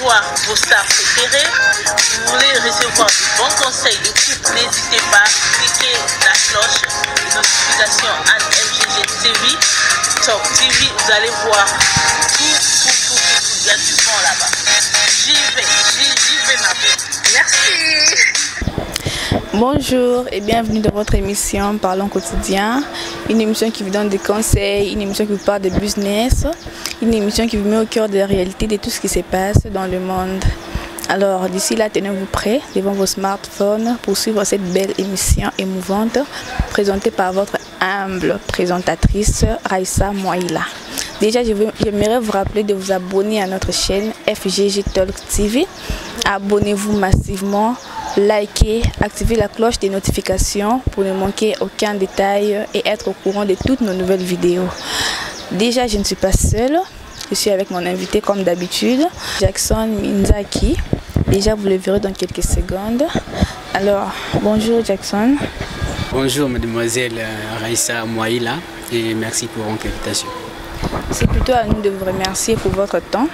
voir vos stars préférées, vous voulez recevoir de bons conseils de couple, n'hésitez pas à cliquer la cloche de notification ANMGG TV, Top TV, vous allez voir tout, il y a du bon là-bas. J'y vais ma belle. Merci. Bonjour et bienvenue dans votre émission Parlons quotidien, une émission qui vous donne des conseils, une émission qui vous parle de business, une émission qui vous met au cœur de la réalité de tout ce qui se passe dans le monde. Alors d'ici là, tenez-vous prêts devant vos smartphones pour suivre cette belle émission émouvante présentée par votre humble présentatrice Raissa Mouaïla. Déjà, j'aimerais vous rappeler de vous abonner à notre chaîne FGG Talk TV. Abonnez-vous massivement, likez, activez la cloche des notifications pour ne manquer aucun détail et être au courant de toutes nos nouvelles vidéos. Déjà, je ne suis pas seule, je suis avec mon invité comme d'habitude, Jackson Minzaki. Déjà, vous le verrez dans quelques secondes. Alors, bonjour Jackson. Bonjour mademoiselle Raissa Mouaïla et merci pour votre invitation. C'est plutôt à nous de vous remercier pour votre temps.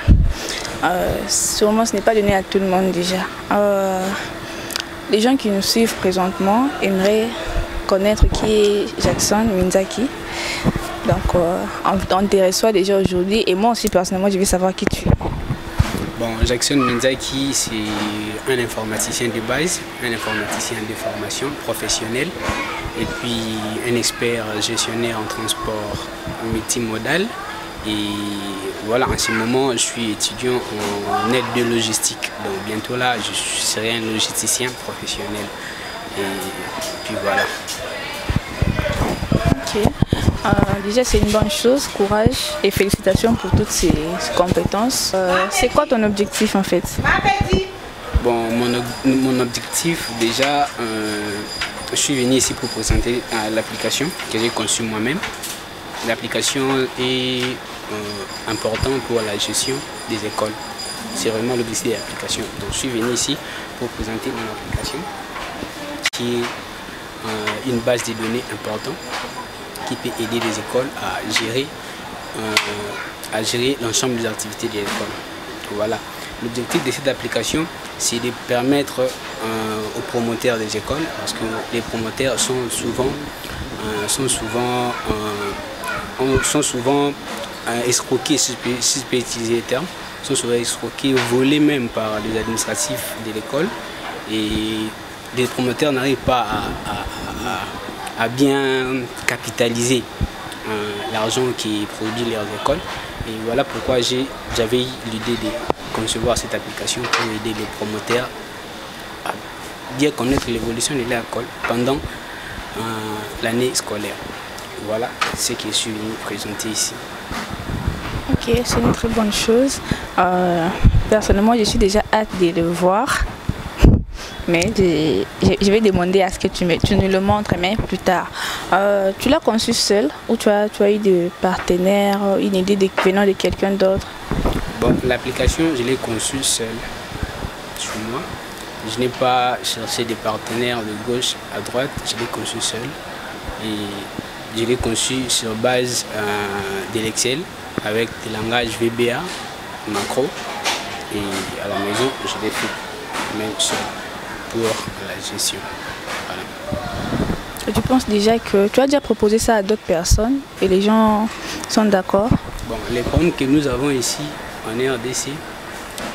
Sûrement ce n'est pas donné à tout le monde déjà. Les gens qui nous suivent présentement aimeraient connaître qui est Jackson Minzaki. Donc on te reçoit déjà aujourd'hui et moi aussi personnellement je veux savoir qui tu es. Bon, Jackson Minzaki, c'est un informaticien de base, un informaticien de formation professionnelle et puis un expert gestionnaire en transport multimodal. Et voilà, en ce moment, je suis étudiant en aide de logistique. Donc bientôt là, je serai un logisticien professionnel. Et puis voilà. Ok. Déjà, c'est une bonne chose. Courage et félicitations pour toutes ces compétences. C'est quoi ton objectif en fait? Bon, mon objectif, déjà, je suis venu ici pour présenter l'application que j'ai conçue moi-même. L'application est importante pour la gestion des écoles. C'est vraiment l'objectif de l'application. Donc je suis venu ici pour présenter mon application qui est une base de données importante qui peut aider les écoles à gérer l'ensemble des activités des écoles. Voilà. L'objectif de cette application, c'est de permettre aux promoteurs des écoles, parce que les promoteurs sont souvent escroqués, si je peux utiliser le terme, sont souvent escroqués, volés même par les administratifs de l'école. Et les promoteurs n'arrivent pas à bien capitaliser l'argent qui est produit dans leurs écoles. Et voilà pourquoi j'avais eu l'idée de concevoir cette application pour aider les promoteurs à bien connaître l'évolution de l'école pendant l'année scolaire. Voilà ce que je suis venu présenter ici. Ok, c'est une très bonne chose. Personnellement, je suis déjà hâte de le voir. Mais je vais demander à ce que tu nous le montres mais plus tard. Tu l'as conçu seul ou tu as eu des partenaires, une idée venant de quelqu'un d'autre? Bon, l'application, je l'ai conçue seul sur moi. Je n'ai pas cherché des partenaires de gauche à droite, je l'ai conçu seul. Et je l'ai conçu sur base de l'Excel avec des langages VBA, macro. Et à la maison, je l'ai fait même seul pour la gestion. Voilà. Et tu penses déjà que tu as déjà proposé ça à d'autres personnes et les gens sont d'accord? Bon, les problèmes que nous avons ici en RDC,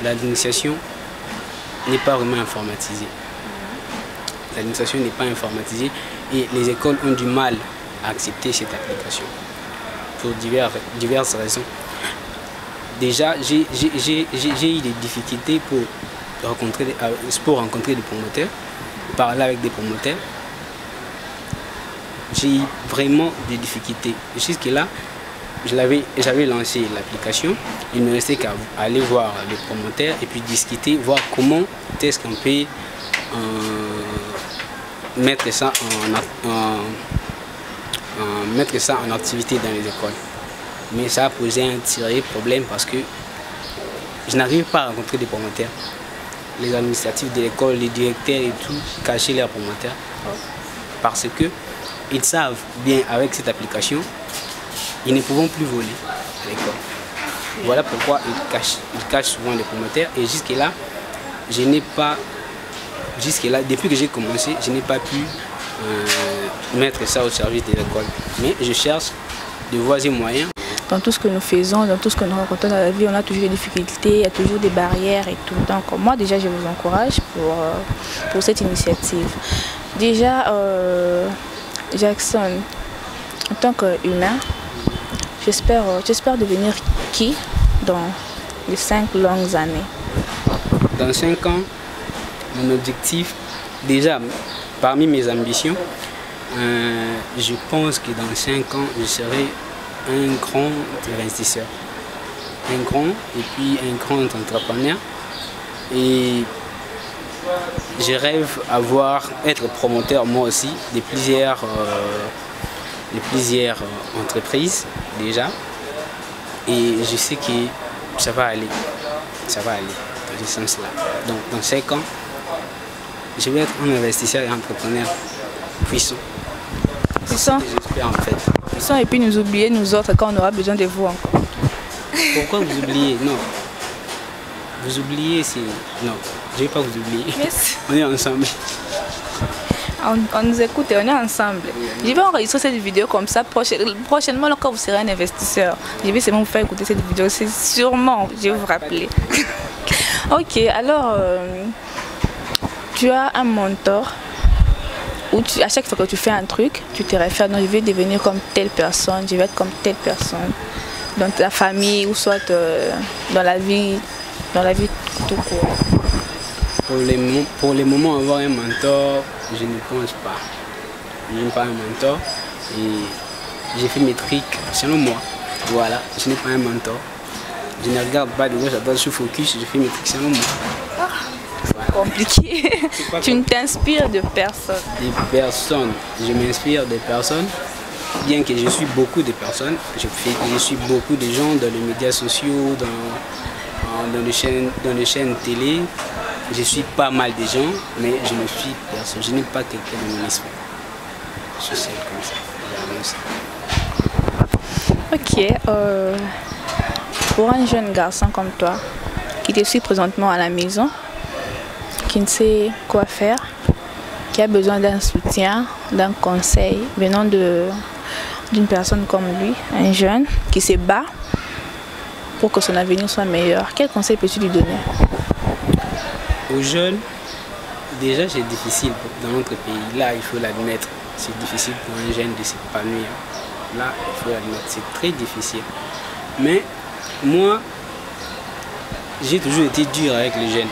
l'administration n'est pas vraiment informatisée. L'administration n'est pas informatisée et les écoles ont du mal à accepter cette application pour diverses raisons. Déjà, j'ai eu des difficultés pour rencontrer des promoteurs, parler avec des promoteurs. J'ai eu vraiment des difficultés. Jusque-là, j'avais lancé l'application. Il ne me restait qu'à aller voir les promoteurs et puis discuter, voir comment est-ce qu'on peut mettre ça en activité dans les écoles. Mais ça a posé un sérieux problème parce que je n'arrive pas à rencontrer des promoteurs. Les administratifs de l'école, les directeurs et tout, cachaient leurs promoteurs. Parce qu'ils savent bien avec cette application, ils ne pourront plus voler à l'école. Voilà pourquoi ils cachent souvent les promoteurs. Et jusque-là, depuis que j'ai commencé, je n'ai pas pu mettre ça au service de l'école. Mais je cherche de voies et moyens. Dans tout ce que nous faisons, dans tout ce que nous rencontrons dans la vie, on a toujours des difficultés, il y a toujours des barrières et tout. Donc moi déjà, je vous encourage pour cette initiative. Déjà, Jackson, en tant qu'humain, j'espère devenir qui dans les 5 longues années? Dans 5 ans, mon objectif, déjà parmi mes ambitions, je pense que dans 5 ans, je serai un grand investisseur. Un grand et puis un grand entrepreneur. Et je rêve être promoteur moi aussi de plusieurs entreprises déjà. Et je sais que ça va aller dans ce sens-là. Donc dans 5 ans, je vais être un investisseur et entrepreneur puissant. J'espère en fait. Et puis nous oublier nous autres quand on aura besoin de vous encore. Pourquoi vous oubliez? Non. Vous oubliez, c'est... Non, je ne vais pas vous oublier. Yes. On est ensemble. On nous écoute et on est ensemble. Je vais enregistrer cette vidéo comme ça prochainement quand vous serez un investisseur. Je vais seulement vous faire écouter cette vidéo. C'est sûrement, je vais vous rappeler. Ok, alors tu as un mentor où à chaque fois que tu fais un truc, tu te réfères, non, je vais devenir comme telle personne, je vais être comme telle personne dans ta famille ou soit dans la vie tout court. Pour les moments, avoir un mentor, je ne pense pas. Je n'ai pas un mentor et j'ai fait mes trucs selon moi. Voilà, je n'ai pas un mentor. Je ne regarde pas de gauche à droite, je suis focus, je fais mes trucs selon moi. Voilà. Compliqué. Tu ne t'inspires de personne. Des personnes. Je m'inspire des personnes. Bien que je suis beaucoup de personnes, je suis beaucoup de gens dans les médias sociaux, dans les chaînes télé. Je suis pas mal de gens, mais je ne suis personne. Je n'ai pas quelqu'un de mon esprit. Je suis seul comme ça. Ok. Pour un jeune garçon comme toi, qui te suit présentement à la maison, qui ne sait quoi faire, qui a besoin d'un soutien, d'un conseil venant d'une personne comme lui, un jeune qui se bat pour que son avenir soit meilleur, quel conseil peux-tu lui donner? Aux jeunes, déjà c'est difficile dans notre pays. Là, il faut l'admettre. C'est difficile pour un jeune de s'épanouir. Là, il faut l'admettre. C'est très difficile. Mais moi, j'ai toujours été dur avec les jeunes.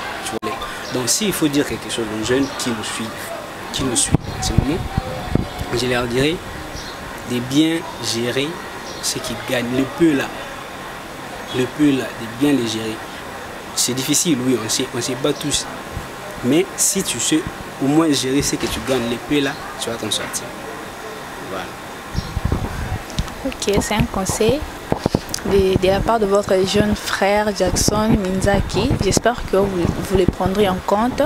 Donc s'il faut dire quelque chose aux jeunes qui nous suivent en ce moment, je leur dirais de bien gérer ce qu'ils gagnent. Le peu là, de bien les gérer. C'est difficile, oui, on sait pas tous. Mais si tu sais au moins gérer ce que tu gagnes, le peu là, tu vas t'en sortir. Voilà. Ok, c'est un conseil de la part de votre jeune frère Jackson Minzaki. J'espère que vous les prendrez en compte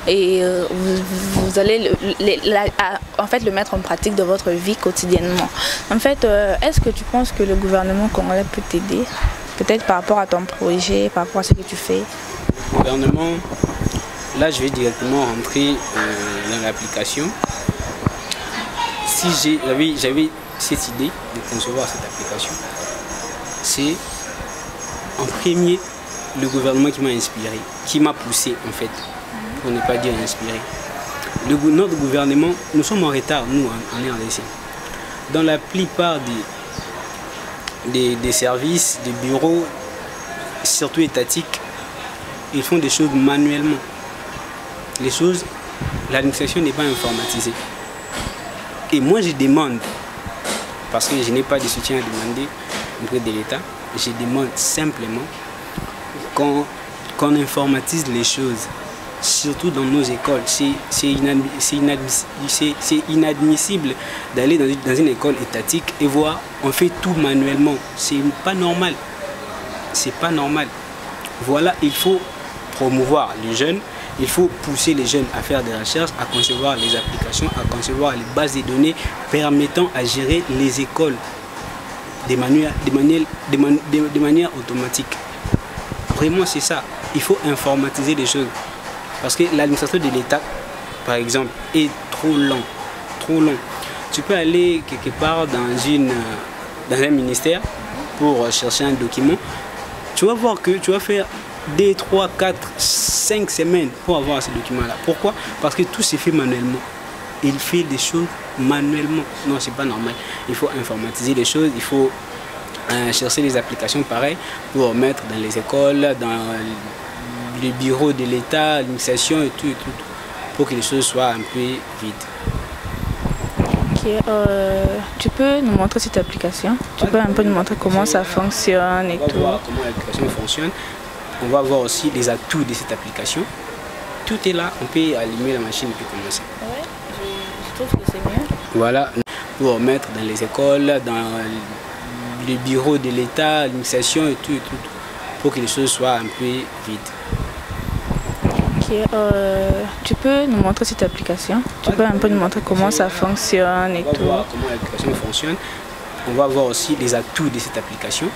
et vous allez en fait le mettre en pratique dans votre vie quotidiennement. En fait, est-ce que tu penses que le gouvernement congolais peut t'aider? Peut-être par rapport à ton projet, par rapport à ce que tu fais? Le gouvernement, là je vais directement rentrer dans l'application. Si j'avais cette idée de concevoir cette application, c'est en premier le gouvernement qui m'a inspiré, qui m'a poussé en fait, pour ne pas dire inspiré. Notre gouvernement, nous sommes en retard, nous en RDC. Dans la plupart des services, des bureaux, surtout étatiques, ils font des choses manuellement. L'administration n'est pas informatisée. Et moi je demande, parce que je n'ai pas de soutien à demander auprès de l'État, je demande simplement qu'on informatise les choses, surtout dans nos écoles. C'est inadmissible d'aller dans une école étatique et voir on fait tout manuellement. C'est pas normal. C'est pas normal. Voilà, il faut promouvoir les jeunes, il faut pousser les jeunes à faire des recherches, à concevoir les applications, à concevoir les bases de données permettant à gérer les écoles. de manière automatique. Vraiment, c'est ça. Il faut informatiser les choses. Parce que l'administration de l'État, par exemple, est trop long. Trop long. Tu peux aller quelque part dans un ministère pour chercher un document. Tu vas voir que tu vas faire 2, 3, 4, 5 semaines pour avoir ce document-là. Pourquoi? Parce que tout se fait manuellement. Il fait des choses manuellement. Non, c'est pas normal. Il faut informatiser les choses. Il faut chercher les applications pareilles pour mettre dans les écoles, dans les bureaux de l'État, l'administration et tout, pour que les choses soient un peu vides. Ok, tu peux nous montrer cette application? Tu peux un peu nous montrer comment ça fonctionne et tout? On va voir comment l'application fonctionne. On va voir aussi les atouts de cette application. Tout est là, on peut allumer la machine et puis commencer. Ouais, je trouve que c'est mieux. Voilà, pour mettre dans les écoles, dans les bureaux de l'État, l'administration et tout, pour que les choses soient un peu vides. Ok, tu peux nous montrer cette application? Tu peux un peu nous montrer comment ça fonctionne et tout? On va voir comment l'application fonctionne. On va voir aussi les atouts de cette application.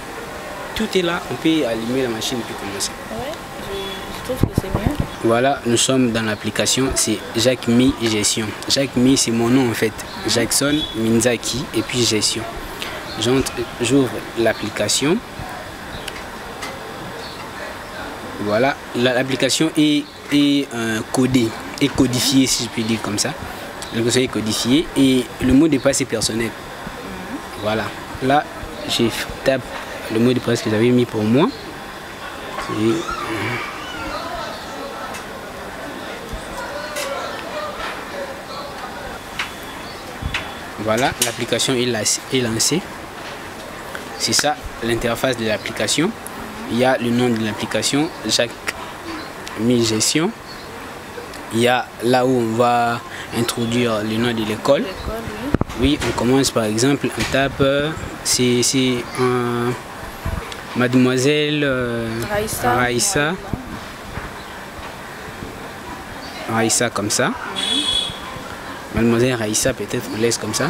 Tout est là, on peut allumer la machine et puis commencer. Ouais, je trouve que c'est mieux. Voilà, nous sommes dans l'application, c'est Jacmi Gestion. Jacmi, c'est mon nom en fait. Jackson Minzaki et puis Gestion. J'ouvre l'application. Voilà, l'application est codée, est codifiée si je peux dire comme ça. L'application est codifiée et le mot de passe est personnel. Voilà, là, je tape le mot de passe que j'avais mis pour moi. Voilà, l'application est lancée. C'est ça l'interface de l'application. Il y a le nom de l'application, Jacmi Gestion. Il y a là où on va introduire le nom de l'école. Oui, on commence par exemple, on tape, c'est Mademoiselle Raïssa comme ça. Mademoiselle Raïssa, peut-être on laisse comme ça.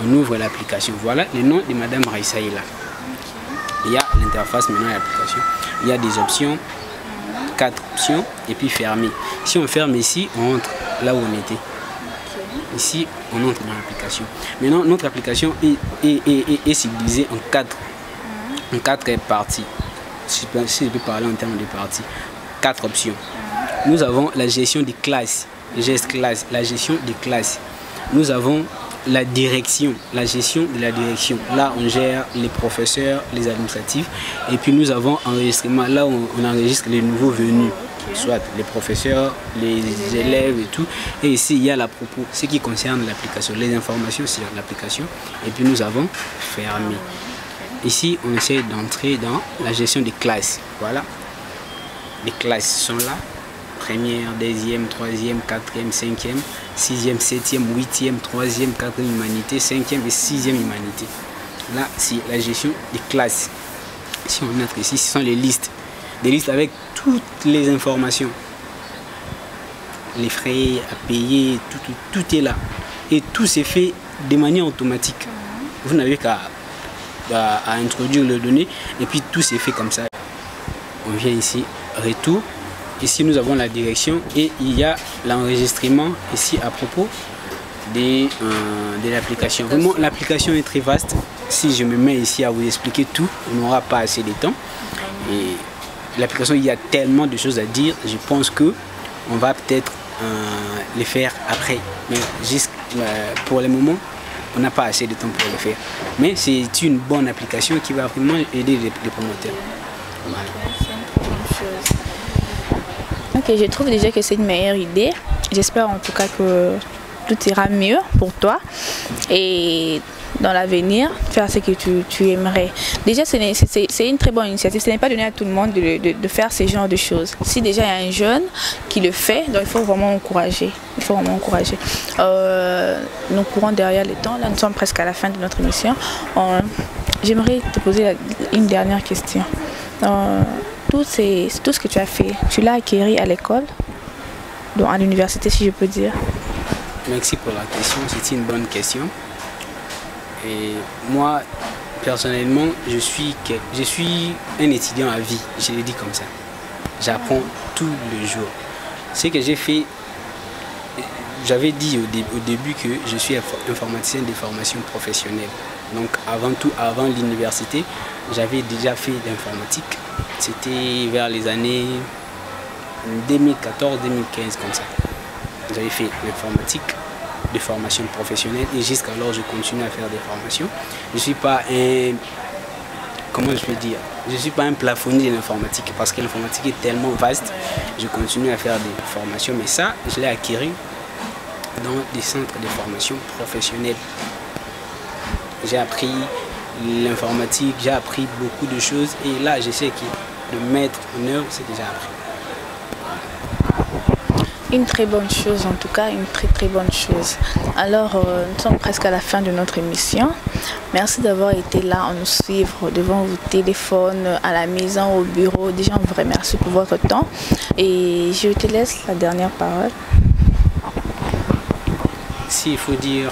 On ouvre l'application. Voilà, le nom de Madame Raïssa est là. Il y a l'interface maintenant de l'application. Il y a des options, 4 options, et puis fermer. Si on ferme ici, on entre là où on était. Ici, on entre dans l'application. Maintenant, notre application est subdivisée en 4 parties. Si je peux parler en termes de parties. 4 options. Nous avons la gestion des classes. La gestion des classes. Nous avons la direction, la gestion de la direction. Là, on gère les professeurs, les administratifs. Et puis, nous avons enregistrement. Là, on enregistre les nouveaux venus. Soit les professeurs, les élèves et tout. Et ici, il y a la propos, ce qui concerne l'application, les informations sur l'application. Et puis, nous avons fermé. Ici, on essaie d'entrer dans la gestion des classes. Voilà. Les classes sont là. Première, deuxième, troisième, quatrième, cinquième, sixième, septième, huitième, troisième, quatrième humanité, cinquième et sixième humanité. Là, c'est la gestion des classes. Si on entre ici, ce sont les listes. Des listes avec toutes les informations. Les frais à payer, tout est là. Et tout s'est fait de manière automatique. Vous n'avez qu'à introduire les données et puis tout s'est fait comme ça. On vient ici, retour. Ici, nous avons la direction et il y a l'enregistrement ici à propos de l'application. Vraiment, l'application est très vaste. Si je me mets ici à vous expliquer tout, on n'aura pas assez de temps. Et l'application, il y a tellement de choses à dire. Je pense que on va peut-être les faire après. Mais pour le moment, on n'a pas assez de temps pour le faire. Mais c'est une bonne application qui va vraiment aider les promoteurs. Voilà. Ok, je trouve déjà que c'est une meilleure idée. J'espère en tout cas que tout ira mieux pour toi et dans l'avenir, faire ce que tu aimerais. Déjà, c'est une très bonne initiative. Ce n'est pas donné à tout le monde de faire ce genre de choses. Si déjà il y a un jeune qui le fait, donc il faut vraiment encourager. Il faut vraiment encourager. Nous courons derrière le temps. Là, nous sommes presque à la fin de notre émission. J'aimerais te poser une dernière question. Tout ce que tu as fait, tu l'as acquis à l'école, à l'université si je peux dire? Merci pour la question, c'est une bonne question. Et moi, personnellement, je suis un étudiant à vie, je l'ai dit comme ça. J'apprends tous les jours. Ce que j'ai fait, j'avais dit au début que je suis informaticien de formation professionnelle. Donc avant tout, avant l'université, j'avais déjà fait d'informatique. C'était vers les années 2014-2015 comme ça. J'avais fait l'informatique de formation professionnelle et jusqu'alors je continue à faire des formations. Je ne suis pas un, comment je peux dire, je suis pas un plafonnier de l'informatique parce que l'informatique est tellement vaste. Je continue à faire des formations, mais ça, je l'ai acquis dans des centres de formation professionnelle. J'ai appris l'informatique, j'ai appris beaucoup de choses et là, je sais que de mettre en œuvre ce que j'ai appris. Une très bonne chose, en tout cas, une très bonne chose. Alors, nous sommes presque à la fin de notre émission. Merci d'avoir été là à nous suivre devant vos téléphones, à la maison, au bureau. Déjà, on vous remercie pour votre temps. Et je te laisse la dernière parole. S'il faut dire,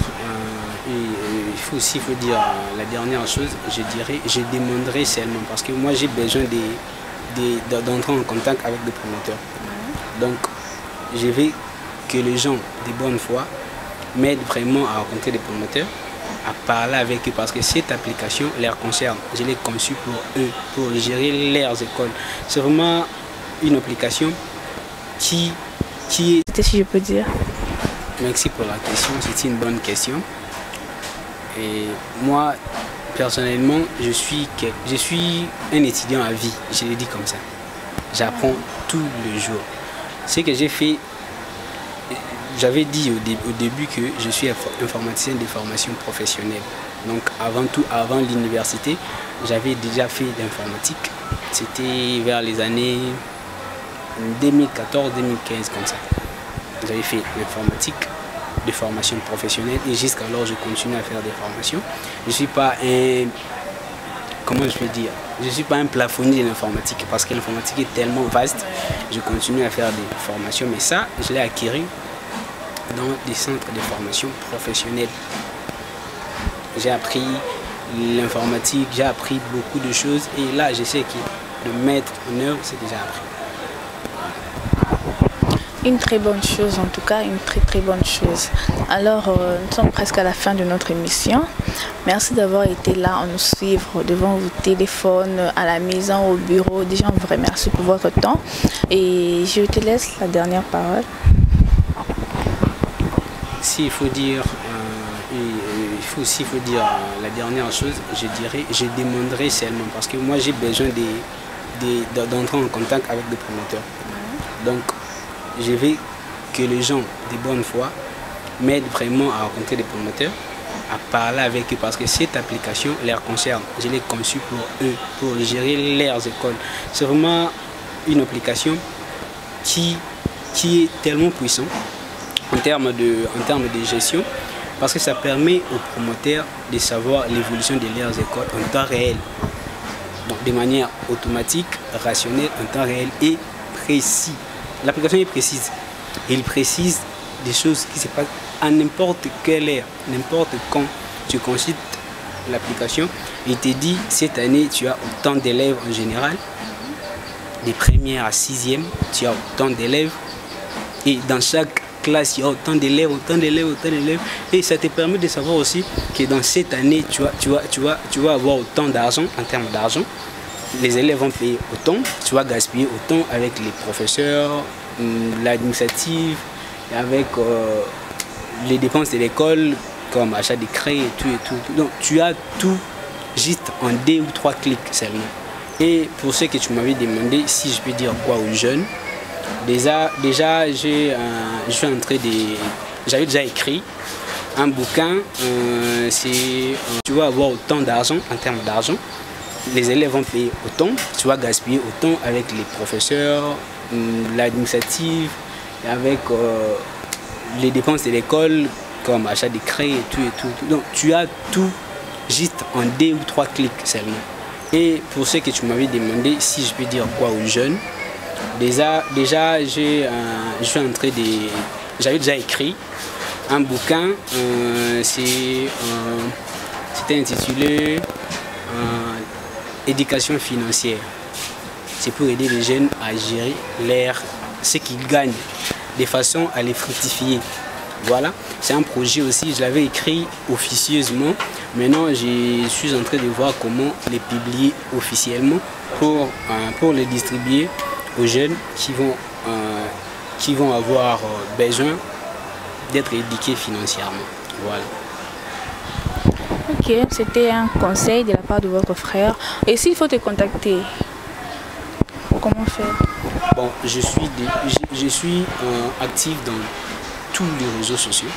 la dernière chose, je dirais, je demanderai seulement parce que moi j'ai besoin d'entrer en contact avec des promoteurs. Donc, je veux que les gens de bonne foi m'aident vraiment à rencontrer des promoteurs, à parler avec eux parce que cette application leur concerne. Je l'ai conçue pour eux, pour gérer leurs écoles. C'est vraiment une application qui est... C'était si je peux dire. Merci pour la question, c'est une bonne question. Et moi, personnellement, je suis un étudiant à vie, je l'ai dit comme ça. J'apprends tous les jours. Ce que j'ai fait, j'avais dit au début que je suis informaticien de formation professionnelle. Donc avant tout, avant l'université, j'avais déjà fait d'informatique. C'était vers les années 2014-2015 comme ça. J'avais fait l'informatique de formation professionnelle et jusqu'alors je continue à faire des formations. Je ne suis pas un, comment je peux dire, je ne suis pas un plafonnier de l'informatique parce que l'informatique est tellement vaste. Je continue à faire des formations, mais ça, je l'ai acquis dans des centres de formation professionnelle. J'ai appris l'informatique, j'ai appris beaucoup de choses et là, je sais que de mettre en œuvre ce que j'ai appris. Une très bonne chose, en tout cas, une très bonne chose. Alors, nous sommes presque à la fin de notre émission. Merci d'avoir été là à nous suivre devant vos téléphones, à la maison, au bureau. Déjà, on vous remercie pour votre temps. Et je te laisse la dernière parole. S'il faut dire, la dernière chose, je dirais, je demanderai seulement parce que moi j'ai besoin d'entrer en contact avec des promoteurs. Donc, je veux que les gens de bonne foi m'aident vraiment à rencontrer des promoteurs, à parler avec eux parce que cette application leur concerne. Je l'ai conçue pour eux, pour gérer leurs écoles. C'est vraiment une application qui est tellement puissante en termes de gestion parce que ça permet aux promoteurs de savoir l'évolution de leurs écoles en temps réel. Donc de manière automatique, rationnelle, en temps réel et précis. L'application est précise. Il précise des choses qui se passent à n'importe quelle heure, n'importe quand tu consultes l'application. Il te dit, cette année, tu as autant d'élèves en général. Des premières à sixième, tu as autant d'élèves. Et dans chaque classe, il y a autant d'élèves, autant d'élèves. Et ça te permet de savoir aussi que dans cette année, tu vas avoir autant d'argent en termes d'argent. Les élèves vont payer autant, tu vas gaspiller autant avec les professeurs, l'administratif, avec les dépenses de l'école, comme achat de craie et tout. Donc tu as tout juste en 2 ou 3 clics seulement. Et pour ce que tu m'avais demandé, si je peux dire quoi aux jeunes, déjà j'avais déjà écrit un bouquin, tu vas avoir autant d'argent en termes d'argent. Les élèves vont payer autant, tu vas gaspiller autant avec les professeurs, l'administratif, avec les dépenses de l'école, comme achat de craie et tout. Donc tu as tout juste en 2 ou 3 clics seulement. Et pour ce que tu m'avais demandé, si je peux dire quoi aux jeunes, j'avais déjà écrit un bouquin, c'était intitulé éducation financière. C'est pour aider les jeunes à gérer ce qu'ils gagnent, de façon à les fructifier. Voilà, c'est un projet aussi, je l'avais écrit officieusement. Maintenant, je suis en train de voir comment les publier officiellement pour les distribuer aux jeunes qui vont avoir besoin d'être éduqués financièrement. Voilà. Ok, c'était un conseil de la part de votre frère. Et s'il faut te contacter, comment faire? Bon, je suis actif dans tous les réseaux sociaux.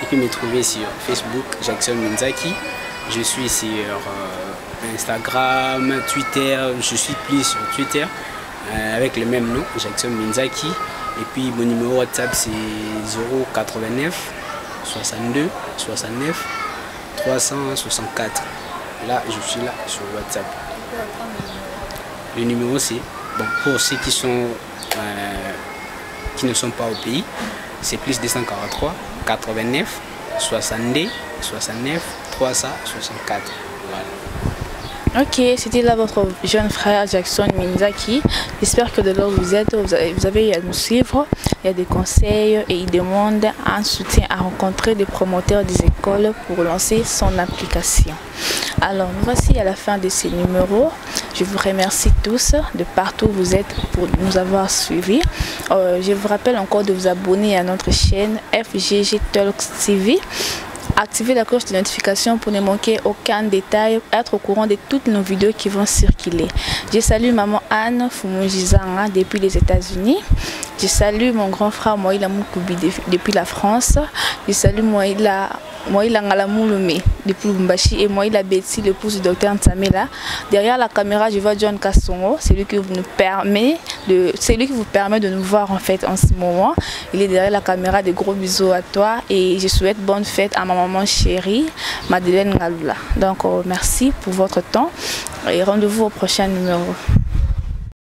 Il peut me trouver sur Facebook, Jackson Minzaki. Je suis sur Instagram, Twitter. Je suis plus sur Twitter avec le même nom, Jackson Minzaki. Et puis mon numéro WhatsApp c'est 089 62 69 364. Là, je suis là sur WhatsApp. Le numéro c'est, bon, pour ceux qui ne sont pas au pays, c'est plus 243 89 62 69 364. Voilà. Ok, c'était là votre jeune frère Jackson Minzaki. J'espère que de là où vous êtes, vous avez à nous suivre. Il y a des conseils et il demande un soutien à rencontrer des promoteurs des écoles pour lancer son application. Alors, nous voici à la fin de ces numéros. Je vous remercie tous de partout où vous êtes pour nous avoir suivis. Je vous rappelle encore de vous abonner à notre chaîne FGG Talks TV. Activez la cloche de notification pour ne manquer aucun détail, être au courant de toutes nos vidéos qui vont circuler. Je salue maman Anne Fumujizanga depuis les États-Unis. Je salue mon grand frère Moïla Moukoubi depuis la France. Je salue Moïla Ngalamouloumé depuis Lubumbashi et Moïla Betty, l'épouse du docteur Ntamela. Derrière la caméra, je vois John Kassongo, c'est lui qui vous permet de nous voir en fait en ce moment. Il est derrière la caméra. Des gros bisous à toi et je souhaite bonne fête à ma maman chérie, Madeleine Ngaloula. Donc merci pour votre temps et rendez-vous au prochain numéro.